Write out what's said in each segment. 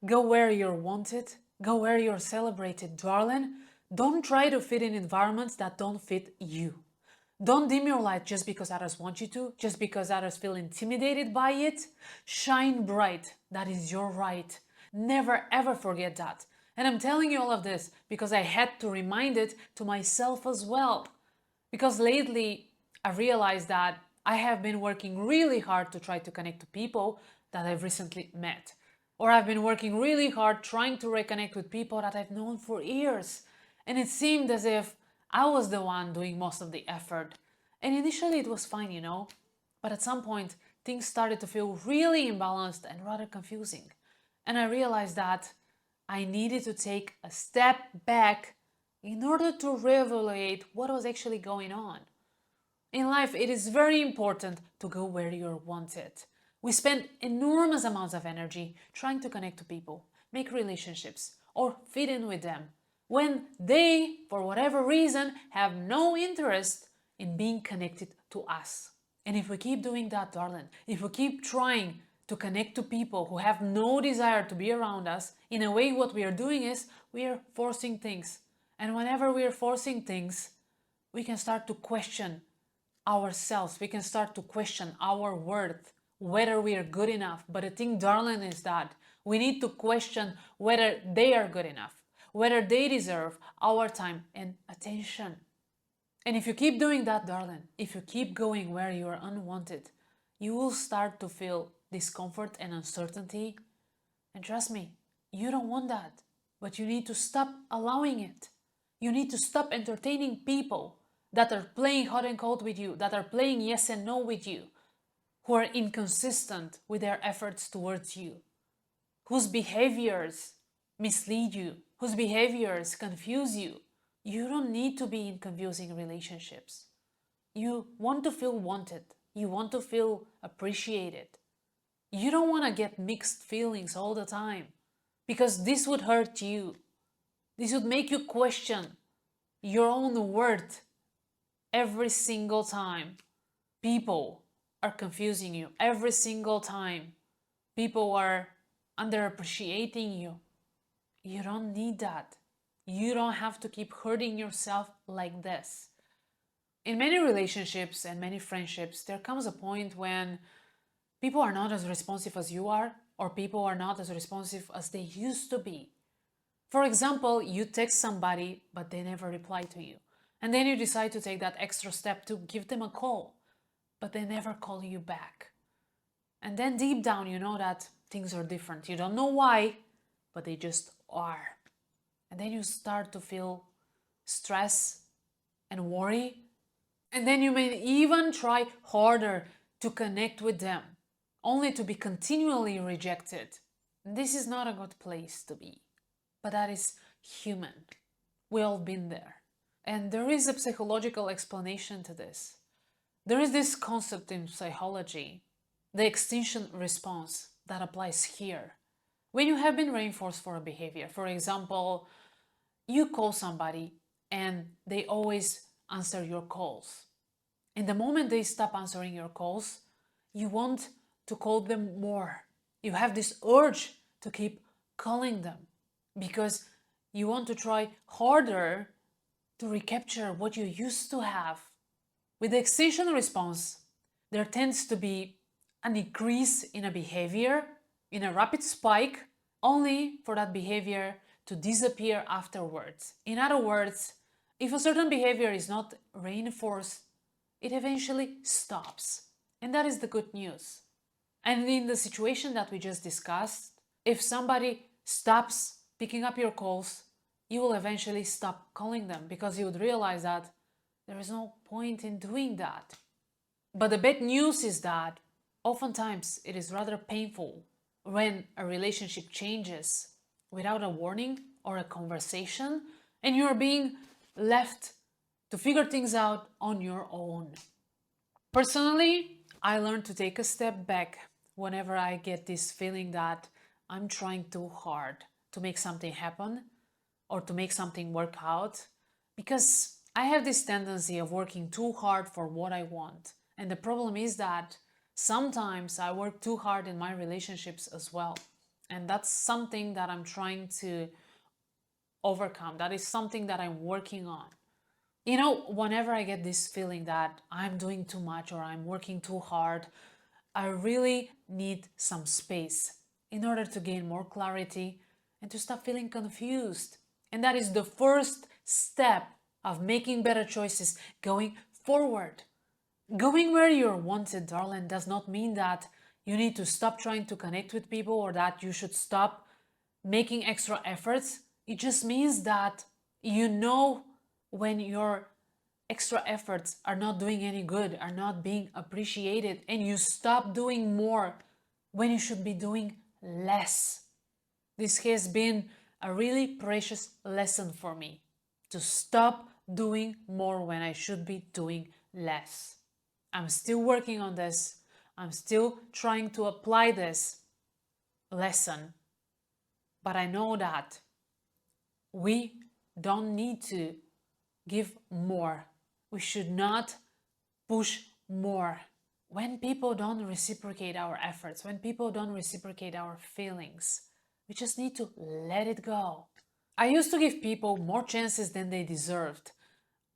Go where you're wanted. Go where you're celebrated, darling. Don't try to fit in environments that don't fit you. Don't dim your light just because others want you to, just because others feel intimidated by it. Shine bright. That is your right. Never ever forget that. And I'm telling you all of this because I had to remind it to myself as well. Because lately I realized that I have been working really hard to try to connect to people that I've recently met. Or I've been working really hard trying to reconnect with people that I've known for years. And it seemed as if I was the one doing most of the effort. And initially it was fine, But at some point, things started to feel really imbalanced and rather confusing. And I realized that I needed to take a step back in order to reevaluate what was actually going on. In life, it is very important to go where you're wanted. We spend enormous amounts of energy trying to connect to people, make relationships, or fit in with them, when they, for whatever reason, have no interest in being connected to us. And if we keep doing that, darling, if we keep trying to connect to people who have no desire to be around us, in a way, what we are doing is we are forcing things. And whenever we are forcing things, we can start to question ourselves. We can start to question our worth, whether we are good enough. But the thing, darling, is that we need to question whether they are good enough, whether they deserve our time and attention. And if you keep doing that, darling, if you keep going where you are unwanted, you will start to feel discomfort and uncertainty. And trust me, you don't want that. But you need to stop allowing it. You need to stop entertaining people that are playing hot and cold with you, that are playing yes and no with you, who are inconsistent with their efforts towards you, whose behaviors mislead you, whose behaviors confuse you. You don't need to be in confusing relationships. You want to feel wanted. You want to feel appreciated. You don't want to get mixed feelings all the time because this would hurt you. This would make you question your own worth every single time people are confusing you, every single time people are underappreciating you. You don't need that. You don't have to keep hurting yourself like this. In many relationships and many friendships, there comes a point when people are not as responsive as you are, or people are not as responsive as they used to be. For example, you text somebody, but they never reply to you. And then you decide to take that extra step to give them a call, but they never call you back. And then deep down, you know that things are different. You don't know why, but they just are. And then you start to feel stress and worry. And then you may even try harder to connect with them, only to be continually rejected. This is not a good place to be, but that is human. We all been there. And there is a psychological explanation to this. There is this concept in psychology, the extinction response, that applies here. When you have been reinforced for a behavior, for example, you call somebody and they always answer your calls. And the moment they stop answering your calls, you want to call them more. You have this urge to keep calling them because you want to try harder to recapture what you used to have. With the extinction response, there tends to be an increase in a behavior, in a rapid spike, only for that behavior to disappear afterwards. In other words, if a certain behavior is not reinforced, it eventually stops. And that is the good news. And in the situation that we just discussed, if somebody stops picking up your calls, you will eventually stop calling them because you would realize that there is no point in doing that. But the bad news is that oftentimes it is rather painful when a relationship changes without a warning or a conversation and you are being left to figure things out on your own. Personally, I learned to take a step back whenever I get this feeling that I'm trying too hard to make something happen or to make something work out, because I have this tendency of working too hard for what I want. And the problem is that sometimes I work too hard in my relationships as well. And that's something that I'm trying to overcome. That is something that I'm working on. You know, whenever I get this feeling that I'm doing too much or I'm working too hard, I really need some space in order to gain more clarity and to stop feeling confused. And that is the first step of making better choices going forward. Going where you're wanted, darling, does not mean that you need to stop trying to connect with people or that you should stop making extra efforts. It just means that you know when your extra efforts are not doing any good, are not being appreciated, and you stop doing more when you should be doing less. This has been a really precious lesson for me, to stop doing more when I should be doing less. I'm still working on this. I'm still trying to apply this lesson. But I know that we don't need to give more. We should not push more. When people don't reciprocate our efforts, when people don't reciprocate our feelings, we just need to let it go. I used to give people more chances than they deserved,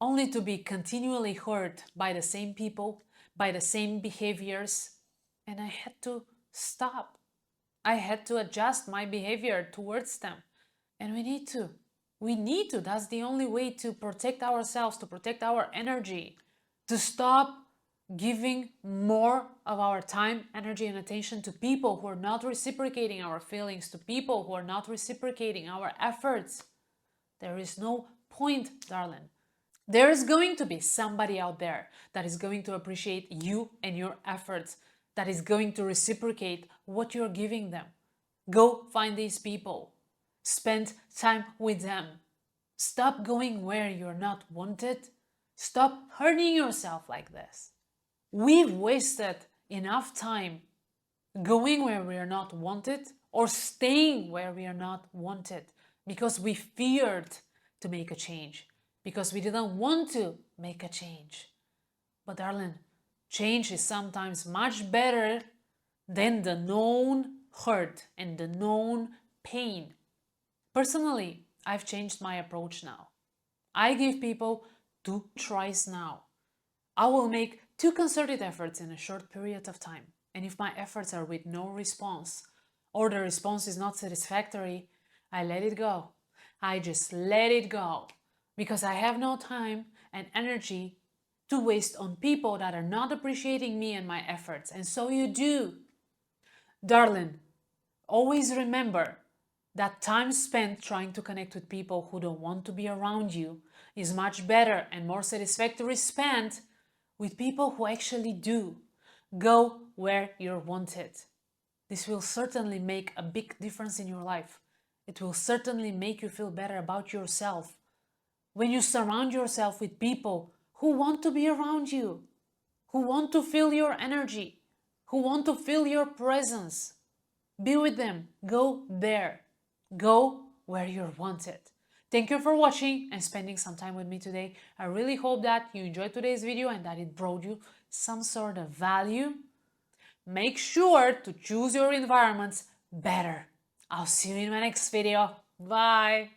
only to be continually hurt by the same people, by the same behaviors, and I had to stop. I had to adjust my behavior towards them. And we need to. We need to. That's the only way to protect ourselves, to protect our energy, to stop giving more of our time, energy, and attention to people who are not reciprocating our feelings, to people who are not reciprocating our efforts. There is no point, darling. There is going to be somebody out there that is going to appreciate you and your efforts, that is going to reciprocate what you're giving them. Go find these people. Spend time with them. Stop going where you're not wanted. Stop hurting yourself like this. We've wasted enough time going where we are not wanted or staying where we are not wanted because we feared to make a change, because we didn't want to make a change. But darling, change is sometimes much better than the known hurt and the known pain. Personally, I've changed my approach now. I give people 2 tries now. I will make 2 concerted efforts in a short period of time. And if my efforts are with no response, or the response is not satisfactory, I let it go. I just let it go. Because I have no time and energy to waste on people that are not appreciating me and my efforts. And so you do. Darling, always remember that time spent trying to connect with people who don't want to be around you is much better and more satisfactory spent with people who actually do. Go where you're wanted. This will certainly make a big difference in your life. It will certainly make you feel better about yourself. When you surround yourself with people who want to be around you, who want to feel your energy, who want to feel your presence, be with them. Go there. Go where you're wanted. Thank you for watching and spending some time with me today. I really hope that you enjoyed today's video and that it brought you some sort of value. Make sure to choose your environments better. I'll see you in my next video. Bye.